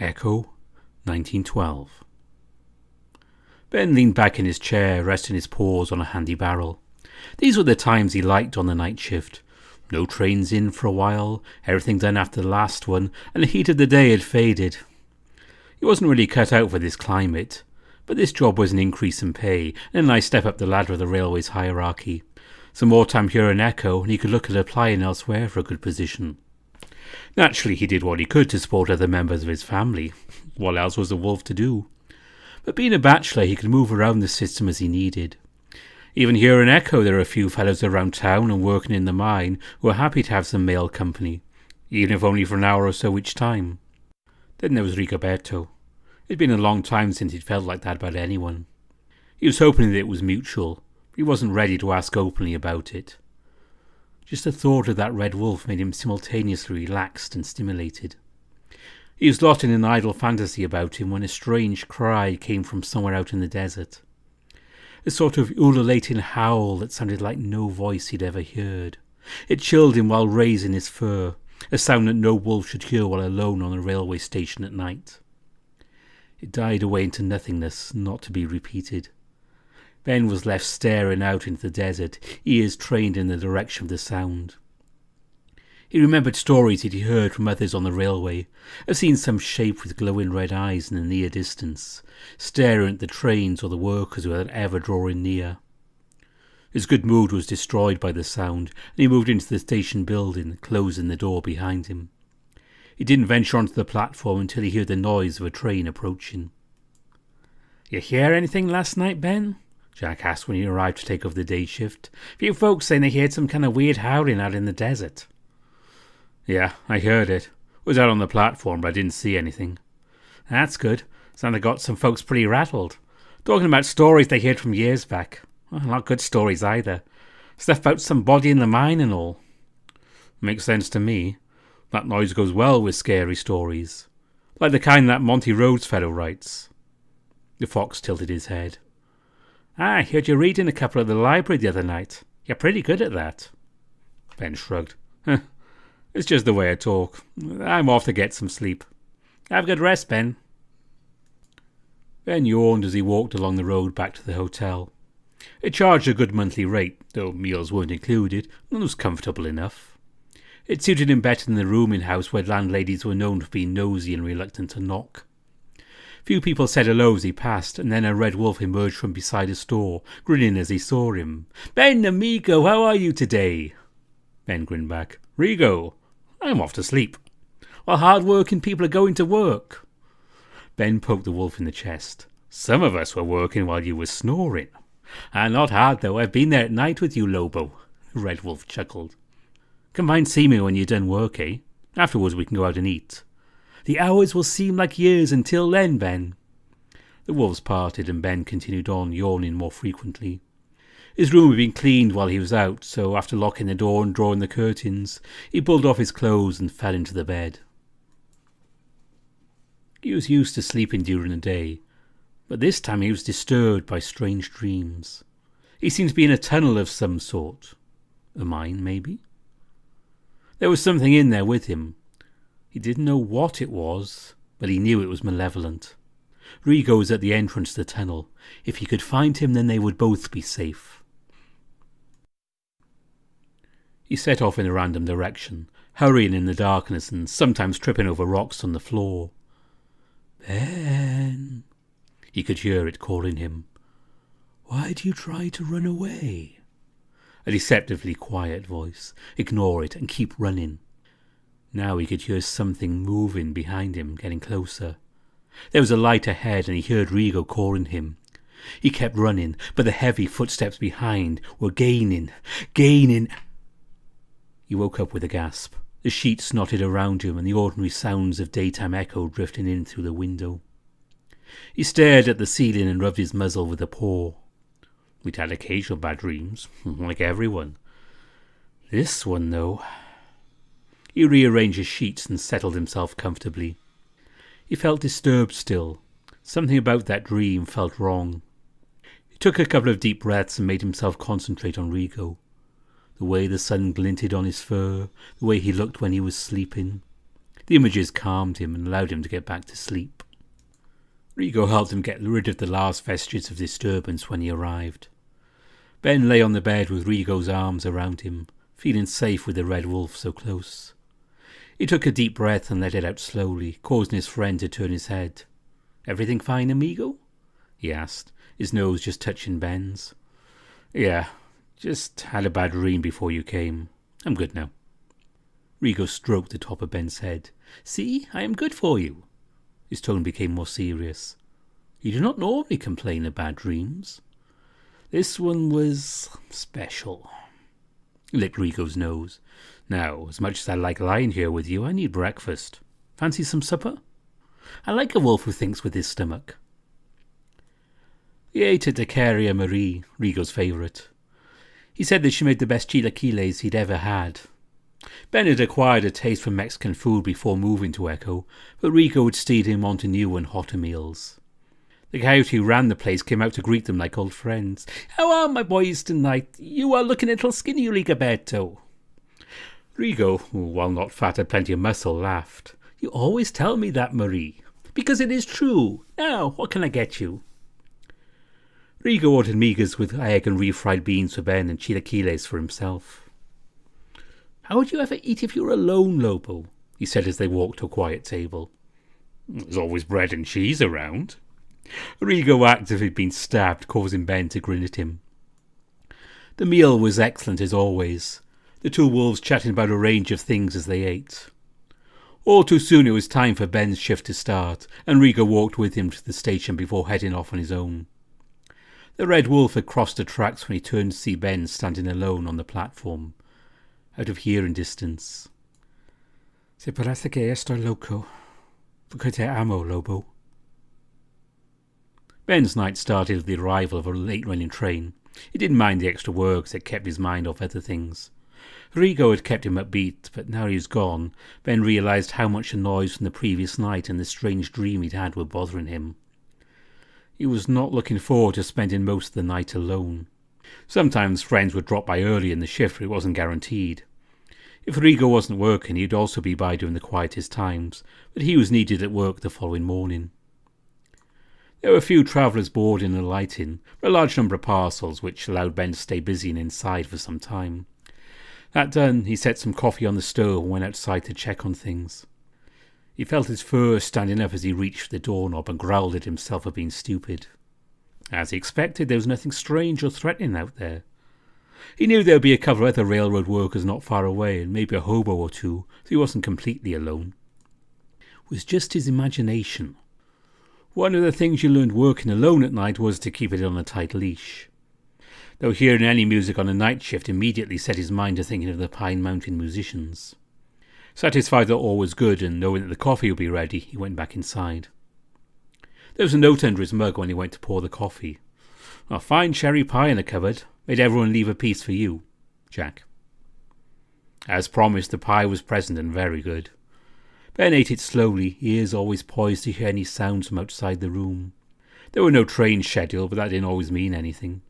Echo, 1912. Ben leaned back in his chair, resting his paws on a handy barrel. These were the times he liked on the night shift. No trains in for a while, everything done after the last one, and the heat of the day had faded. He wasn't really cut out for this climate, but this job was an increase in pay and a nice step up the ladder of the railway's hierarchy. Some more time here in Echo, and he could look at applying elsewhere for a good position. Naturally, he did what he could to support other members of his family. What else was a wolf to do? But being a bachelor, he could move around the system as he needed. Even here in Echo, there are a few fellows around town and working in the mine who are happy to have some male company, even if only for an hour or so each time. Then there was Rigoberto. It had been a long time since he'd felt like that about anyone. He was hoping that it was mutual, but he wasn't ready to ask openly about it. Just the thought of that red wolf made him simultaneously relaxed and stimulated. He was lost in an idle fantasy about him when a strange cry came from somewhere out in the desert. A sort of ululating howl that sounded like no voice he'd ever heard. It chilled him while raising his fur, a sound that no wolf should hear while alone on a railway station at night. It died away into nothingness, not to be repeated. Ben was left staring out into the desert, ears trained in the direction of the sound. He remembered stories he'd heard from others on the railway, of seeing some shape with glowing red eyes in the near distance, staring at the trains or the workers without ever drawing near. His good mood was destroyed by the sound, and he moved into the station building, closing the door behind him. He didn't venture onto the platform until he heard the noise of a train approaching. "You hear anything last night, Ben?" Jack asked when he arrived to take over the day shift. "Few folks saying they heard some kind of weird howling out in the desert." "Yeah, I heard it. Was out on the platform, but I didn't see anything." "That's good. Sounds like got some folks pretty rattled. Talking about stories they heard from years back. Well, not good stories either. Stuff about some body in the mine and all." "Makes sense to me. That noise goes well with scary stories. Like the kind that Monty Rhodes fellow writes." The fox tilted his head. "I heard you reading a couple at the library the other night. You're pretty good at that." Ben shrugged. "It's just the way I talk. I'm off to get some sleep. Have a good rest, Ben." Ben yawned as he walked along the road back to the hotel. It charged a good monthly rate, though meals weren't included, and was comfortable enough. It suited him better than the rooming house where landladies were known for being nosy and reluctant to knock. Few people said hello as he passed, and then a red wolf emerged from beside a store, grinning as he saw him. "Ben, amigo, how are you today?" Ben grinned back. "Rigo, I'm off to sleep. While hard-working people are going to work." Ben poked the wolf in the chest. "Some of us were working while you were snoring." Not hard, though. I've been there at night with you, Lobo." The red wolf chuckled. "Come by and see me when you're done work, eh? Afterwards we can go out and eat. The hours will seem like years until then, Ben." The wolves parted, and Ben continued on, yawning more frequently. His room had been cleaned while he was out, so after locking the door and drawing the curtains, he pulled off his clothes and fell into the bed. He was used to sleeping during the day, but this time he was disturbed by strange dreams. He seemed to be in a tunnel of some sort. A mine, maybe? There was something in there with him. He didn't know what it was, but he knew it was malevolent. Rigo was at the entrance to the tunnel. If he could find him, then they would both be safe. He set off in a random direction, hurrying in the darkness and sometimes tripping over rocks on the floor. "Ben," he could hear it calling him. "Why do you try to run away?" A deceptively quiet voice. Ignore it and keep running. Now he could hear something moving behind him, getting closer. There was a light ahead, and he heard Rigo calling him. He kept running, but the heavy footsteps behind were gaining. He woke up with a gasp. The sheets knotted around him, and the ordinary sounds of daytime echo drifting in through the window. He stared at the ceiling and rubbed his muzzle with a paw. We'd had occasional bad dreams, like everyone. This one, though. He rearranged his sheets and settled himself comfortably. He felt disturbed still. Something about that dream felt wrong. He took a couple of deep breaths and made himself concentrate on Rigo. The way the sun glinted on his fur, the way he looked when he was sleeping. The images calmed him and allowed him to get back to sleep. Rigo helped him get rid of the last vestiges of disturbance when he arrived. Ben lay on the bed with Rigo's arms around him, feeling safe with the red wolf so close. He took a deep breath and let it out slowly, causing his friend to turn his head. "Everything fine, amigo?" he asked, his nose just touching Ben's. "Yeah, just had a bad dream before you came. I'm good now." Rigo stroked the top of Ben's head. "See, I am good for you." His tone became more serious. "You do not normally complain of bad dreams. This one was special." He licked Rigo's nose. "Now, as much as I like lying here with you, I need breakfast. Fancy some supper? I like a wolf who thinks with his stomach." He ate at Taqueria Marie, Rigo's favourite. He said that she made the best chilaquiles he'd ever had. Ben had acquired a taste for Mexican food before moving to Echo, but Rigo had steered him on to new and hotter meals. The coyote who ran the place came out to greet them like old friends. "How are my boys tonight? You are looking a little skinny, Rigoberto." Rigo, who, while not fat, had plenty of muscle, laughed. "You always tell me that, Marie, because it is true. Now, what can I get you?" Rigo ordered migas with egg and refried beans for Ben and chilaquiles for himself. "How would you ever eat if you were alone, Lobo?" he said as they walked to a quiet table. "There's always bread and cheese around." Rigo acted as if he'd been stabbed, causing Ben to grin at him. The meal was excellent as always, the two wolves chatting about a range of things as they ate. All too soon it was time for Ben's shift to start, and Rigo walked with him to the station before heading off on his own. The red wolf had crossed the tracks when he turned to see Ben standing alone on the platform, out of hearing distance. "Se parece que estoy loco, porque te amo, Lobo." Ben's night started with the arrival of a late-running train. He didn't mind the extra work as it kept his mind off other things. Rigo had kept him upbeat, but now he was gone, Ben realised how much the noise from the previous night and the strange dream he'd had were bothering him. He was not looking forward to spending most of the night alone. Sometimes friends would drop by early in the shift, but it wasn't guaranteed. If Rigo wasn't working, he'd also be by during the quietest times, but he was needed at work the following morning. There were a few travellers boarding and alighting, but a large number of parcels, which allowed Ben to stay busy and inside for some time. That done, he set some coffee on the stove and went outside to check on things. He felt his fur standing up as he reached the doorknob and growled at himself for being stupid. As he expected, there was nothing strange or threatening out there. He knew there would be a couple of other railroad workers not far away, and maybe a hobo or two, so he wasn't completely alone. It was just his imagination. One of the things you learned working alone at night was to keep it on a tight leash. Though hearing any music on a night shift immediately set his mind to thinking of the Pine Mountain musicians. Satisfied that all was good and knowing that the coffee would be ready, he went back inside. There was a note under his mug when he went to pour the coffee. "A fine cherry pie in the cupboard. Made everyone leave a piece for you, Jack." As promised, the pie was present and very good. Ben ate it slowly, ears always poised to hear any sounds from outside the room. There were no trains scheduled, but that didn't always mean anything.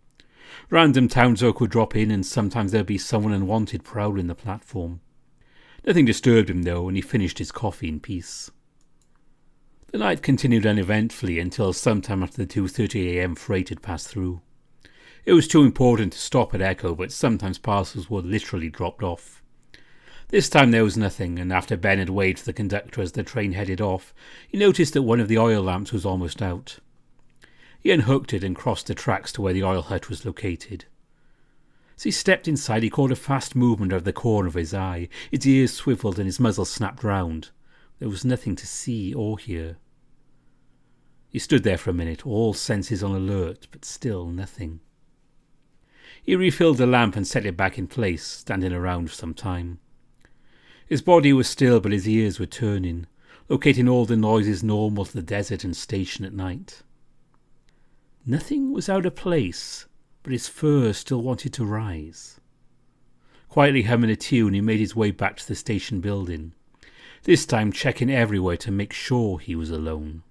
Random townsfolk would drop in, and sometimes there'd be someone unwanted prowling the platform. Nothing disturbed him, though, and he finished his coffee in peace. The night continued uneventfully until sometime after the 2:30 a.m. freight had passed through. It was too important to stop at Echo, but sometimes parcels were literally dropped off. This time there was nothing, and after Ben had waved for the conductor as the train headed off, he noticed that one of the oil lamps was almost out. He unhooked it and crossed the tracks to where the oil hut was located. As he stepped inside, he caught a fast movement out of the corner of his eye. His ears swiveled and his muzzle snapped round. There was nothing to see or hear. He stood there for a minute, all senses on alert, but still nothing. He refilled the lamp and set it back in place, standing around for some time. His body was still, but his ears were turning, locating all the noises normal to the desert and station at night. Nothing was out of place, but his fur still wanted to rise. Quietly humming a tune, he made his way back to the station building, this time checking everywhere to make sure he was alone.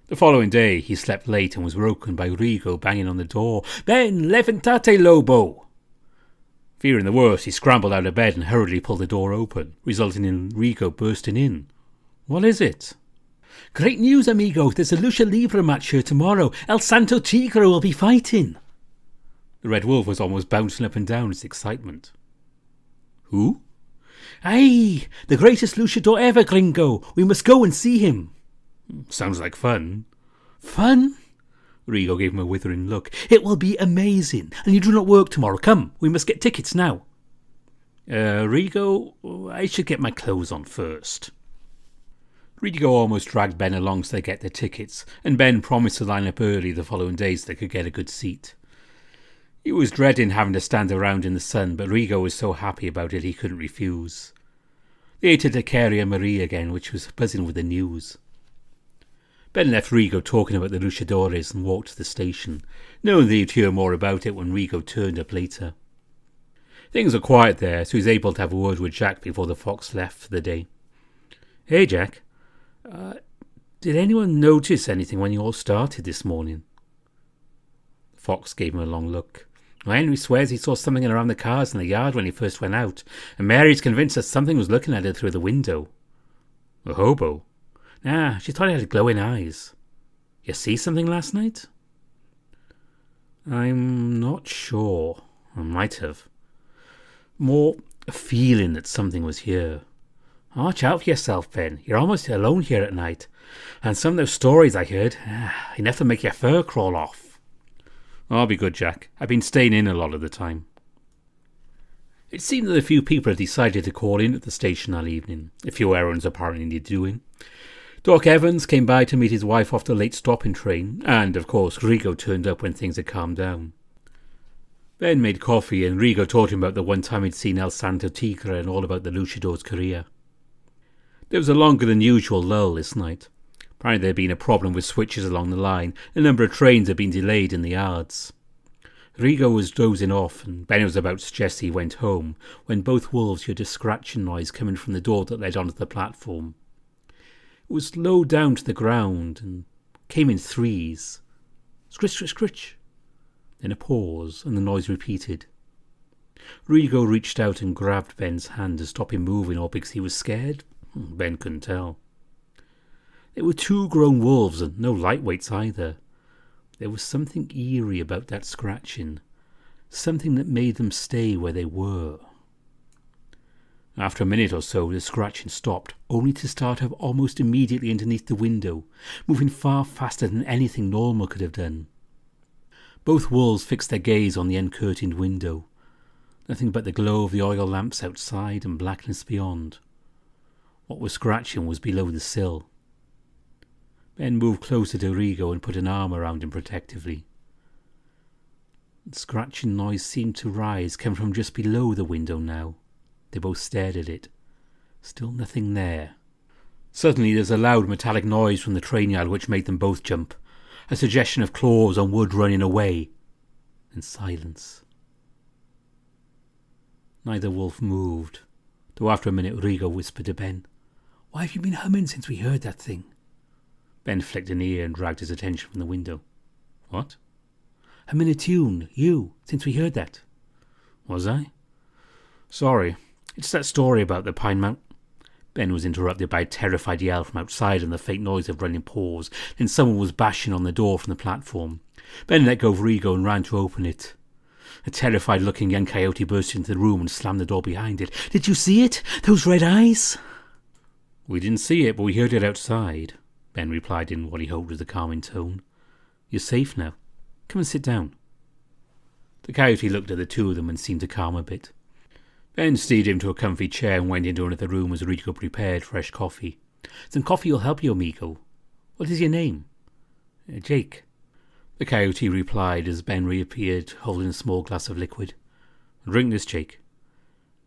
The following day, he slept late and was woken by Rigo banging on the door. "Ben, levantate, Lobo!" Fearing the worst, he scrambled out of bed and hurriedly pulled the door open, resulting in Rigo bursting in. "What is it?" "Great news, amigo. There's a lucha libre match here tomorrow. El Santo Tigre will be fighting." The Red Wolf was almost bouncing up and down in its excitement. "Who?" "Aye, the greatest luchador ever, gringo. We must go and see him." "Sounds like fun." "Fun?" Rigo gave him a withering look. "It will be amazing, and you do not work tomorrow. Come, we must get tickets now." Rigo, I should get my clothes on first." Rigo almost dragged Ben along so they get their tickets, and Ben promised to line up early the following day so they could get a good seat. He was dreading having to stand around in the sun, but Rigo was so happy about it he couldn't refuse. They ate at the Carria Marie again, which was buzzing with the news. Ben left Rigo talking about the luchadores and walked to the station, knowing that he'd hear more about it when Rigo turned up later. Things were quiet there, so he was able to have a word with Jack before the Fox left for the day. "Hey, Jack. Did anyone notice anything when you all started this morning?" The Fox gave him a long look. "Henry swears he saw something around the cars in the yard when he first went out, and Mary's convinced that something was looking at her through the window." "A hobo?" "Nah, she thought he had glowing eyes." "You see something last night?" "I'm not sure. I might have. More a feeling that something was here." "Watch out for yourself, Ben. You're almost alone here at night. And some of those stories I heard, enough to make your fur crawl off." "I'll be good, Jack. I've been staying in a lot of the time." It seemed that a few people had decided to call in at the station that evening. A few errands apparently needed doing. Doc Evans came by to meet his wife off the late stopping train, and, of course, Rigo turned up when things had calmed down. Ben made coffee, and Rigo told him about the one time he'd seen El Santo Tigre and all about the luchador's career. There was a longer than usual lull this night. Apparently there had been a problem with switches along the line. A number of trains had been delayed in the yards. Rigo was dozing off, and Ben was about to suggest he went home, when both wolves heard a scratching noise coming from the door that led onto the platform. It was low down to the ground, and came in threes. Scritch, scritch, scritch. Then a pause, and the noise repeated. Rigo reached out and grabbed Ben's hand to stop him moving, or because he was scared. Ben couldn't tell. There were two grown wolves, and no lightweights either. There was something eerie about that scratching, something that made them stay where they were. After a minute or so, the scratching stopped, only to start up almost immediately underneath the window, moving far faster than anything normal could have done. Both wolves fixed their gaze on the uncurtained window. Nothing but the glow of the oil lamps outside and blackness beyond. What was scratching was below the sill. Ben moved closer to Rigo and put an arm around him protectively. The scratching noise seemed to rise, coming from just below the window now. They both stared at it. Still nothing there. Suddenly there was a loud metallic noise from the train yard which made them both jump. A suggestion of claws on wood running away. And silence. Neither wolf moved, though after a minute Rigo whispered to Ben, "Why have you been humming since we heard that thing?" Ben flicked an ear and dragged his attention from the window. "What?" "Humming a tune, you, since we heard that." "Was I?" "Sorry. It's that story about the Pine Mountain." Ben was interrupted by a terrified yell from outside and the faint noise of running paws. Then someone was bashing on the door from the platform. Ben let go of Rigo and ran to open it. A terrified-looking young coyote burst into the room and slammed the door behind it. "Did you see it? Those red eyes?" "We didn't see it, but we heard it outside," Ben replied in what he hoped was a calming tone. "You're safe now. Come and sit down." The coyote looked at the two of them and seemed to calm a bit. Ben steered him to a comfy chair and went into another room as Rigo prepared fresh coffee. "Some coffee will help you, amigo. What is your name?" "Jake." The coyote replied as Ben reappeared, holding a small glass of liquid. "Drink this, Jake."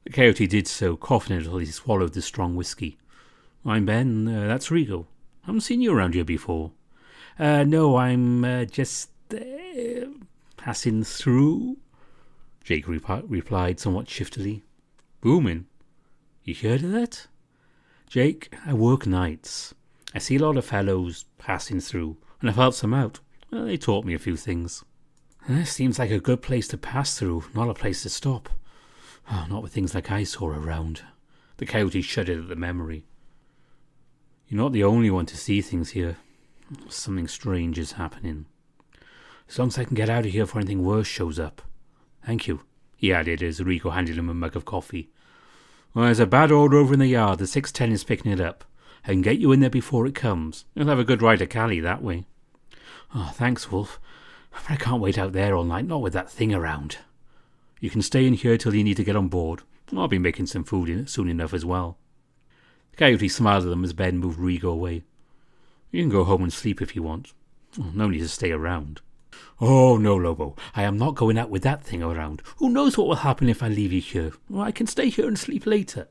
The coyote did so, coughing until he swallowed the strong whiskey. "I'm Ben. That's Rigo. Haven't seen you around here before." No, I'm just passing through," Jake replied somewhat shiftily. "Booming. You heard of that?" "Jake, I work nights. I see a lot of fellows passing through, and I've helped some out. Well, they taught me a few things." "Seems like a good place to pass through, not a place to stop." Oh, not with things like I saw around. The coyote shuddered at the memory. You're not the only one to see things here. Something strange is happening. As long as I can get out of here before anything worse shows up. Thank you, he added as Rico handed him a mug of coffee. Well, there's a bad order over in the yard. The 610 is picking it up. I can get you in there before it comes. You'll have a good ride to Cali that way. Oh, thanks, Wolf. But I can't wait out there all night, not with that thing around. You can stay in here till you need to get on board. I'll be making some food in it soon enough as well. The coyote smiled at them as Ben moved Rigo away. You can go home and sleep if you want. No need to stay around. Oh, no, Lobo. I am not going out with that thing around. Who knows what will happen if I leave you here? Well, I can stay here and sleep later.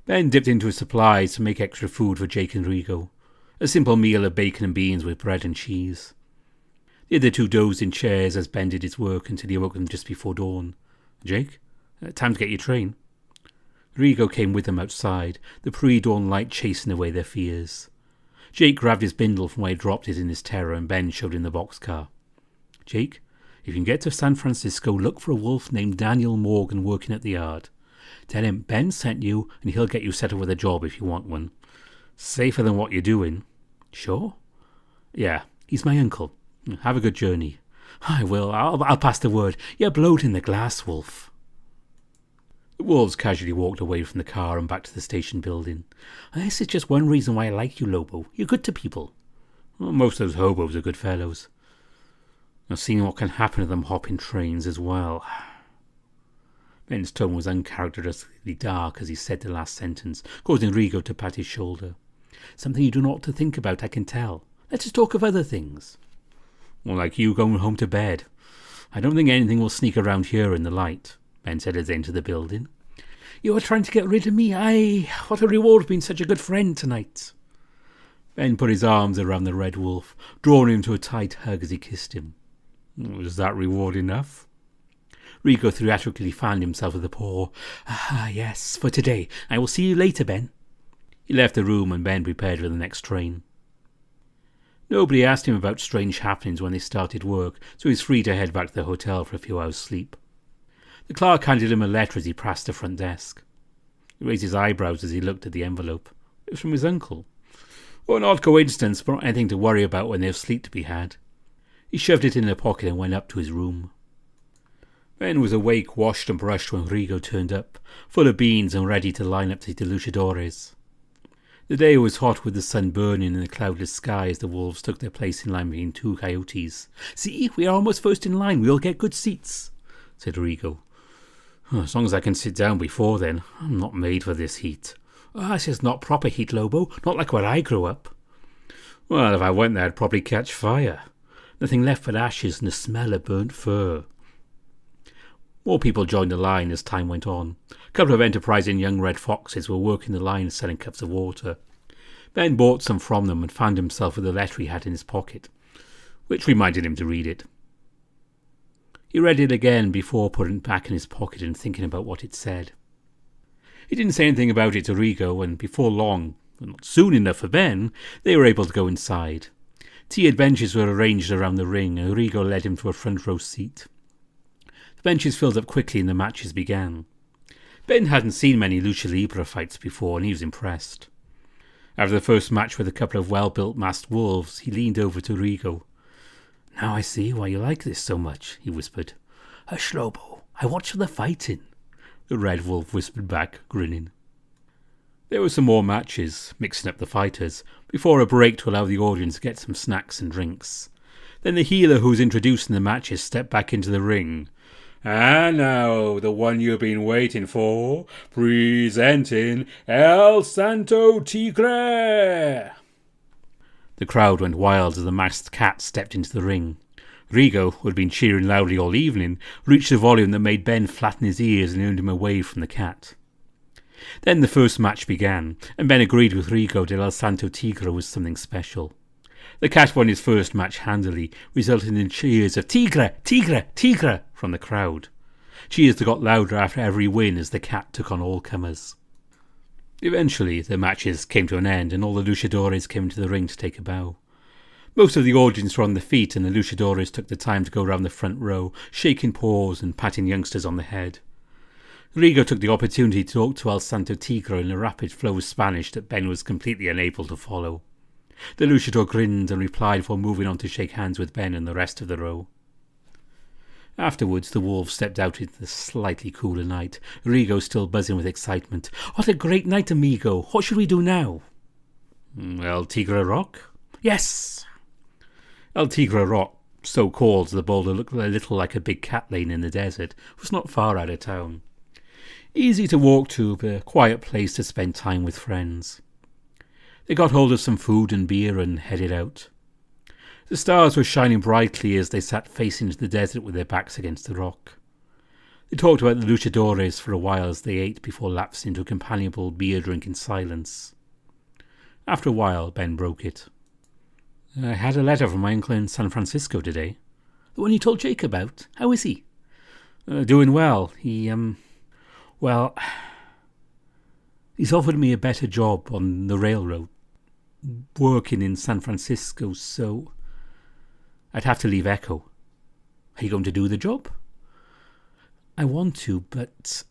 Ben dipped into his supplies to make extra food for Jake and Rigo. A simple meal of bacon and beans with bread and cheese. The other two dozed in chairs as Ben did his work until he woke them just before dawn. Jake, time to get your train. Rigo came with them outside, the pre-dawn light chasing away their fears. Jake grabbed his bindle from where he dropped it in his terror, and Ben showed him the boxcar. Jake, if you can get to San Francisco, look for a wolf named Daniel Morgan working at the yard. Tell him Ben sent you, and he'll get you set up with a job if you want one. Safer than what you're doing. Sure? Yeah, he's my uncle. Have a good journey. I will. I'll pass the word. You're blowed in the glass, Wolf. The wolves casually walked away from the car and back to the station building. This is just one reason why I like you, Lobo. You're good to people. Well, most of those hobos are good fellows. I've seen what can happen to them hopping trains as well. Ben's tone was uncharacteristically dark as he said the last sentence, causing Rigo to pat his shoulder. Something you do not want to think about, I can tell. Let's just talk of other things. Well, like you going home to bed. I don't think anything will sneak around here in the light, Ben said as they entered the building. You are trying to get rid of me. Aye, what a reward being such a good friend tonight. Ben put his arms around the red wolf, drawing him to a tight hug as he kissed him. Was that reward enough? Rigo theatrically fanned himself with a paw. Ah, yes, for today. I will see you later, Ben. He left the room and Ben prepared for the next train. Nobody asked him about strange happenings when they started work, so he was free to head back to the hotel for a few hours' sleep. The clerk handed him a letter as he passed the front desk. He raised his eyebrows as he looked at the envelope. It was from his uncle. Oh, an odd coincidence, but not anything to worry about when there's sleep to be had. He shoved it in a pocket and went up to his room. Ben was awake, washed and brushed when Rigo turned up, full of beans and ready to line up to the luchadores. The day was hot with the sun burning in the cloudless sky as the wolves took their place in line between two coyotes. See, we are almost first in line. We'll get good seats, said Rigo. As long as I can sit down before then. I'm not made for this heat. This is not proper heat, Lobo. Not like where I grew up. Well, if I went there, I'd probably catch fire. Nothing left but ashes and the smell of burnt fur. More people joined the line as time went on. A couple of enterprising young red foxes were working the line selling cups of water. Ben bought some from them and found himself with a letter he had in his pocket, which reminded him to read it. He read it again before putting it back in his pocket and thinking about what it said. He didn't say anything about it to Rigo, and before long, but not soon enough for Ben, they were able to go inside. Tiered benches were arranged around the ring, and Rigo led him to a front row seat. The benches filled up quickly and the matches began. Ben hadn't seen many lucha libre fights before, and he was impressed. After the first match with a couple of well-built masked wolves, he leaned over to Rigo. Now I see why you like this so much, he whispered. Hush, Lobo, I watch for the fighting, the red wolf whispered back, grinning. There were some more matches, mixing up the fighters, before a break to allow the audience to get some snacks and drinks. Then the healer who was introducing the matches stepped back into the ring. And now, the one you've been waiting for, presenting El Santo Tigre. The crowd went wild as the masked cat stepped into the ring. Rigo, who had been cheering loudly all evening, reached a volume that made Ben flatten his ears and earned him away from the cat. Then the first match began, and Ben agreed with Rigo that El Santo Tigre was something special. The cat won his first match handily, resulting in cheers of Tigre, Tigre, Tigre from the crowd. Cheers that got louder after every win as the cat took on all comers. Eventually, the matches came to an end and all the luchadores came into the ring to take a bow. Most of the audience were on their feet and the luchadores took the time to go round the front row, shaking paws and patting youngsters on the head. Rigo took the opportunity to talk to El Santo Tigre in a rapid flow of Spanish that Ben was completely unable to follow. The luchador grinned and replied before moving on to shake hands with Ben and the rest of the row. Afterwards, the wolves stepped out into the slightly cooler night, Rigo still buzzing with excitement. "What a great night, amigo! What should we do now?" "El Tigre Rock?" "Yes!" El Tigre Rock, so called the boulder looked a little like a big cat lane in the desert, was not far out of town. Easy to walk to, but a quiet place to spend time with friends. They got hold of some food and beer and headed out. The stars were shining brightly as they sat facing into the desert with their backs against the rock. They talked about the luchadores for a while as they ate before lapsing into a companionable beer-drinking silence. After a while, Ben broke it. "I had a letter from my uncle in San Francisco today." "The one you told Jake about? How is he?" "Doing well. Well, he's offered me a better job on the railroad, working in San Francisco, so I'd have to leave Echo." "Are you going to do the job?" "I want to, but—"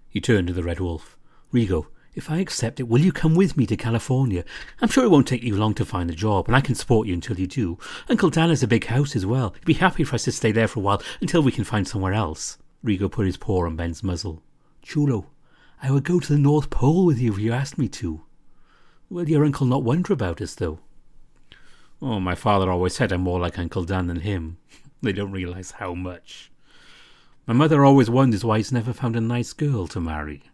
He turned to the Red Wolf. "Rigo, if I accept it, will you come with me to California? I'm sure it won't take you long to find a job, and I can support you until you do. Uncle Dan has a big house as well. He'd be happy for us to stay there for a while until we can find somewhere else." Rigo put his paw on Ben's muzzle. "Chulo, I would go to the North Pole with you if you asked me to." "Will your uncle not wonder about us, though?" "Oh, my father always said I'm more like Uncle Dan than him. They don't realize how much. My mother always wonders why he's never found a nice girl to marry."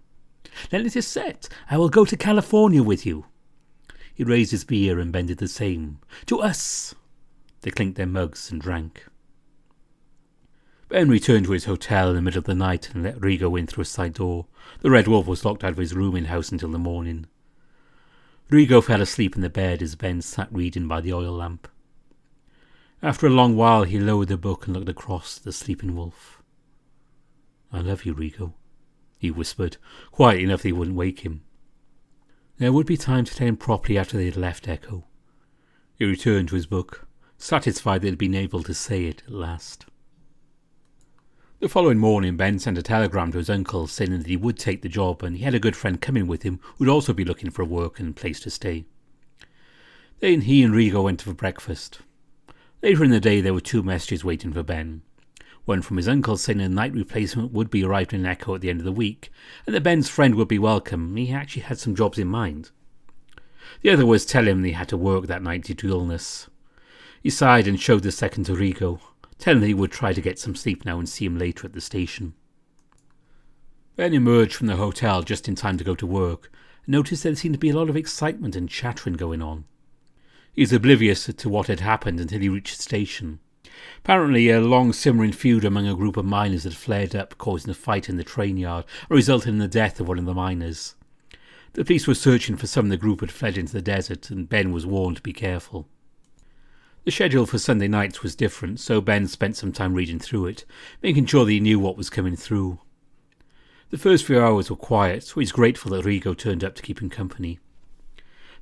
"Then it is set. I will go to California with you." He raised his beer and Ben did the same. "To us." They clinked their mugs and drank. Ben returned to his hotel in the middle of the night and let Rigo in through a side door. The Red Wolf was locked out of his rooming-house until the morning. Rigo fell asleep in the bed as Ben sat reading by the oil lamp. After a long while he lowered the book and looked across at the sleeping wolf. "I love you, Rigo," he whispered, quiet enough that he wouldn't wake him. There would be time to tell him properly after they had left Echo. He returned to his book, satisfied that he had been able to say it at last. The following morning, Ben sent a telegram to his uncle saying that he would take the job and he had a good friend coming with him who would also be looking for work and a place to stay. Then he and Rigo went for breakfast. Later in the day there were 2 messages waiting for Ben. One from his uncle saying a night replacement would be arriving in Echo at the end of the week, and that Ben's friend would be welcome. He actually had some jobs in mind. The other was telling him that he had to work that night due to illness. He sighed and showed the second to Rigo, telling him that he would try to get some sleep now and see him later at the station. Ben emerged from the hotel just in time to go to work, and noticed there seemed to be a lot of excitement and chattering going on. He was oblivious to what had happened until he reached the station. Apparently a long simmering feud among a group of miners had flared up, causing a fight in the train yard, and resulted in the death of one of the miners. The police were searching for some of the group had fled into the desert, and Ben was warned to be careful. The schedule for Sunday nights was different, so Ben spent some time reading through it, making sure that he knew what was coming through. The first few hours were quiet, so he was grateful that Rigo turned up to keep him company.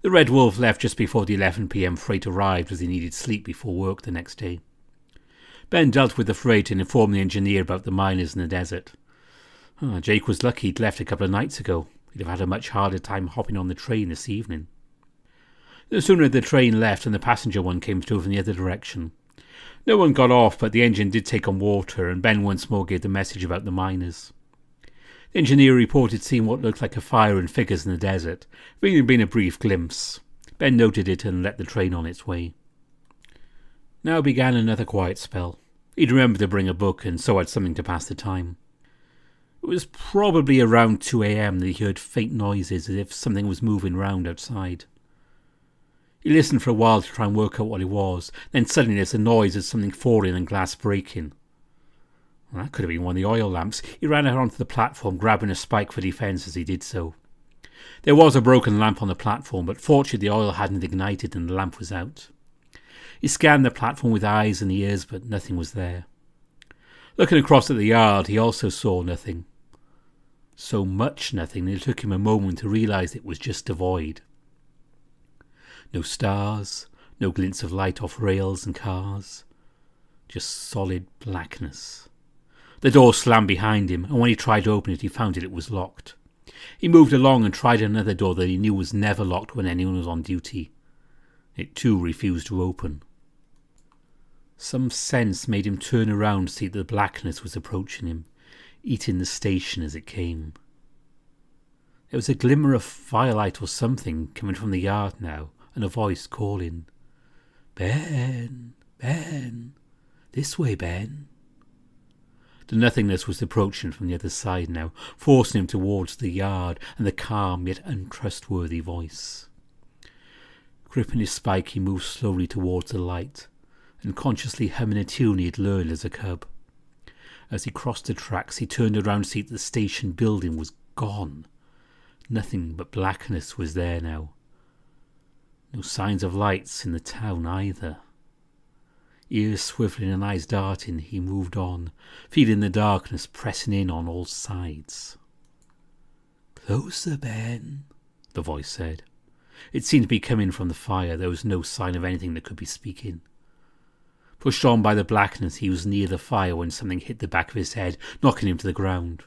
The Red Wolf left just before the 11 p.m. freight arrived as he needed sleep before work the next day. Ben dealt with the freight and informed the engineer about the miners in the desert. Jake was lucky he'd left a couple of nights ago. He'd have had a much harder time hopping on the train this evening. No sooner had the train left and the passenger one came through from the other direction. No one got off, but the engine did take on water, and Ben once more gave the message about the miners. The engineer reported seeing what looked like a fire and figures in the desert. It had been a brief glimpse. Ben noted it and let the train on its way. Now began another quiet spell. He'd remembered to bring a book and so had something to pass the time. It was probably around 2 a.m. that he heard faint noises as if something was moving round outside. He listened for a while to try and work out what it was, then suddenly there's a noise of something falling and glass breaking. Well, that could have been one of the oil lamps. He ran out onto the platform, grabbing a spike for defence as he did so. There was a broken lamp on the platform, but fortunately the oil hadn't ignited and the lamp was out. He scanned the platform with eyes and ears, but nothing was there. Looking across at the yard, he also saw nothing. So much nothing that it took him a moment to realise it was just a void. No stars, no glints of light off rails and cars. Just solid blackness. The door slammed behind him, and when he tried to open it, he found it was locked. He moved along and tried another door that he knew was never locked when anyone was on duty. It too refused to open. Some sense made him turn around to see that the blackness was approaching him, eating the station as it came. There was a glimmer of firelight or something coming from the yard now, and a voice calling, "Ben, Ben, this way, Ben." The nothingness was approaching from the other side now, forcing him towards the yard and the calm yet untrustworthy voice. Gripping his spike, he moved slowly towards the light, unconsciously humming a tune he had learned as a cub. As he crossed the tracks, he turned around to see that the station building was gone. Nothing but blackness was there now. No signs of lights in the town either. Ears swiveling and eyes darting, he moved on, feeling the darkness pressing in on all sides. "Closer, Ben," the voice said. It seemed to be coming from the fire. There was no sign of anything that could be speaking. Pushed on by the blackness, he was near the fire when something hit the back of his head, knocking him to the ground.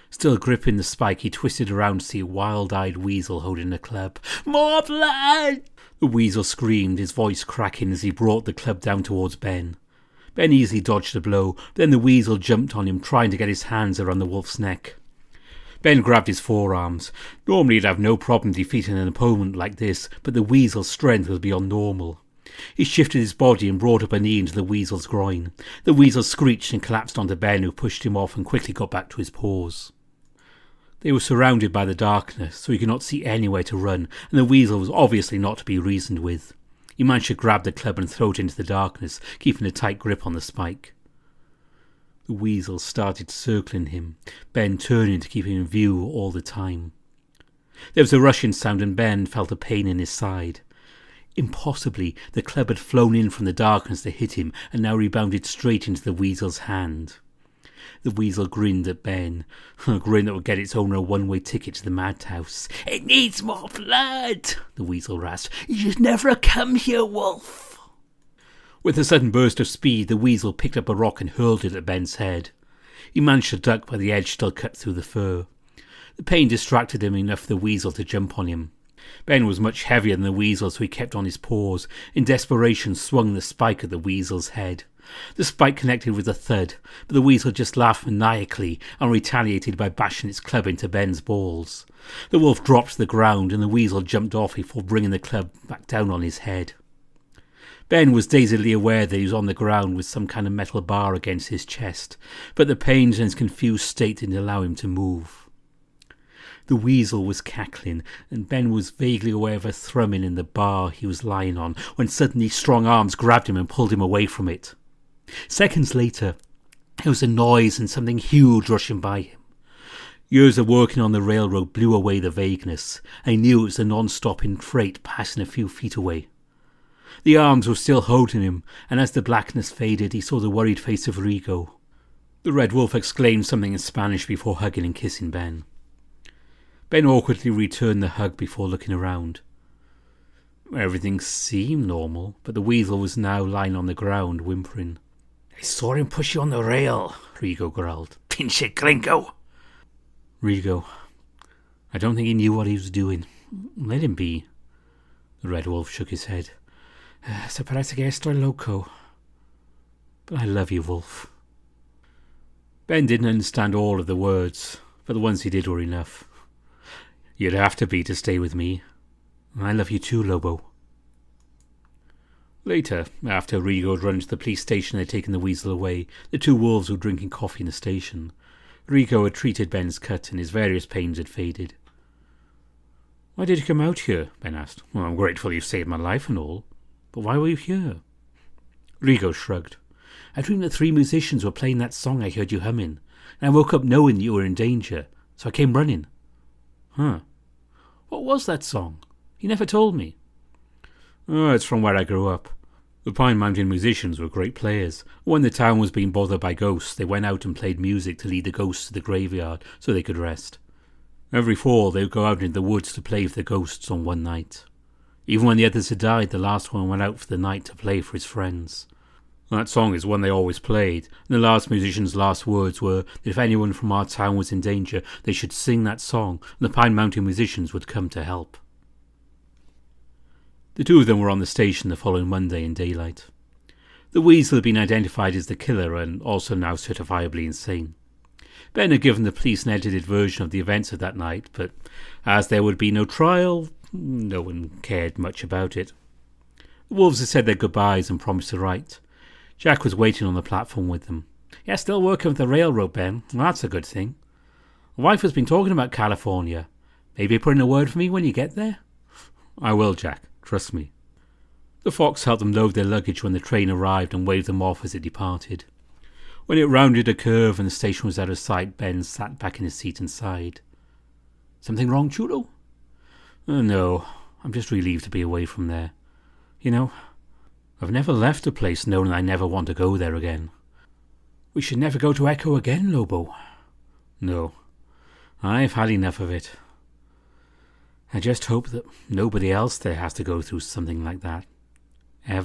Still gripping the spike, he twisted around to see a wild-eyed weasel holding a club. "More blood!" The weasel screamed, his voice cracking as he brought the club down towards Ben. Ben easily dodged the blow, but then the weasel jumped on him, trying to get his hands around the wolf's neck. Ben grabbed his forearms. Normally he'd have no problem defeating an opponent like this, but the weasel's strength was beyond normal. He shifted his body and brought up a knee into the weasel's groin. The weasel screeched and collapsed onto Ben, who pushed him off and quickly got back to his paws. They were surrounded by the darkness, so he could not see anywhere to run, and the weasel was obviously not to be reasoned with. He managed to grab the club and throw it into the darkness, keeping a tight grip on the spike. The weasel started circling him, Ben turning to keep him in view all the time. There was a rushing sound and Ben felt a pain in his side. Impossibly, the club had flown in from the darkness to hit him and now rebounded straight into the weasel's hand. The weasel grinned at Ben, a grin that would get its owner a one-way ticket to the madhouse. "It needs more blood," the weasel rasped. "You should never have come here, wolf." With a sudden burst of speed, the weasel picked up a rock and hurled it at Ben's head. He managed to duck, but the edge still cut through the fur. The pain distracted him enough for the weasel to jump on him. Ben was much heavier than the weasel, so he kept on his paws. In desperation, swung the spike at the weasel's head. The spike connected with a thud, but the weasel just laughed maniacally and retaliated by bashing its club into Ben's balls. The wolf dropped to the ground and the weasel jumped off before bringing the club back down on his head. Ben was dazedly aware that he was on the ground with some kind of metal bar against his chest, but the pain and his confused state didn't allow him to move. The weasel was cackling, and Ben was vaguely aware of a thrumming in the bar he was lying on, when suddenly strong arms grabbed him and pulled him away from it. Seconds later, there was a noise and something huge rushing by him. Years of working on the railroad blew away the vagueness, and he knew it was a non-stopping freight passing a few feet away. The arms were still holding him, and as the blackness faded, he saw the worried face of Rigo. The Red Wolf exclaimed something in Spanish before hugging and kissing Ben. Ben awkwardly returned the hug before looking around. Everything seemed normal, but the weasel was now lying on the ground, whimpering. "I saw him push you on the rail," Rigo growled. "Pinche gringo!" "Rigo, I don't think he knew what he was doing. Let him be." The Red Wolf shook his head. "Se parece que estoy loco. But I love you, Wolf." Ben didn't understand all of the words, but the ones he did were enough. "You'd have to be to stay with me. I love you too, Lobo." Later, after Rigo had run to the police station and had taken the weasel away, the two wolves were drinking coffee in the station. Rigo had treated Ben's cut and his various pains had faded. "Why did you come out here?" Ben asked. "Well, I'm grateful you saved my life and all, but why were you here?" Rigo shrugged. "I dreamed that 3 musicians were playing that song I heard you humming, and I woke up knowing that you were in danger, so I came running." "Huh. What was that song? You never told me." "Oh, it's from where I grew up. The Pine Mountain musicians were great players. When the town was being bothered by ghosts, they went out and played music to lead the ghosts to the graveyard so they could rest. Every fall, they would go out into the woods to play for the ghosts on one night. Even when the others had died, the last one went out for the night to play for his friends. That song is one they always played, and the last musician's last words were that if anyone from our town was in danger, they should sing that song, and the Pine Mountain musicians would come to help. The two of them were on the station the following Monday in daylight. The weasel had been identified as the killer and also now certifiably insane. Ben had given the police an edited version of the events of that night, but as there would be no trial, no one cared much about it. The wolves had said their goodbyes and promised to write. Jack was waiting on the platform with them. "Yeah, still working with the railroad, Ben. That's a good thing. My wife has been talking about California. Maybe put in a word for me when you get there?" "I will, Jack. Trust me." The fox helped them load their luggage when the train arrived and waved them off as it departed. When it rounded a curve and the station was out of sight, Ben sat back in his seat and sighed. "Something wrong, Chulo?" No, I'm just relieved to be away from there. You know, I've never left a place knowing I never want to go there again." "We should never go to Echo again, Lobo." "No, I've had enough of it. I just hope that nobody else there has to go through something like that. Ever."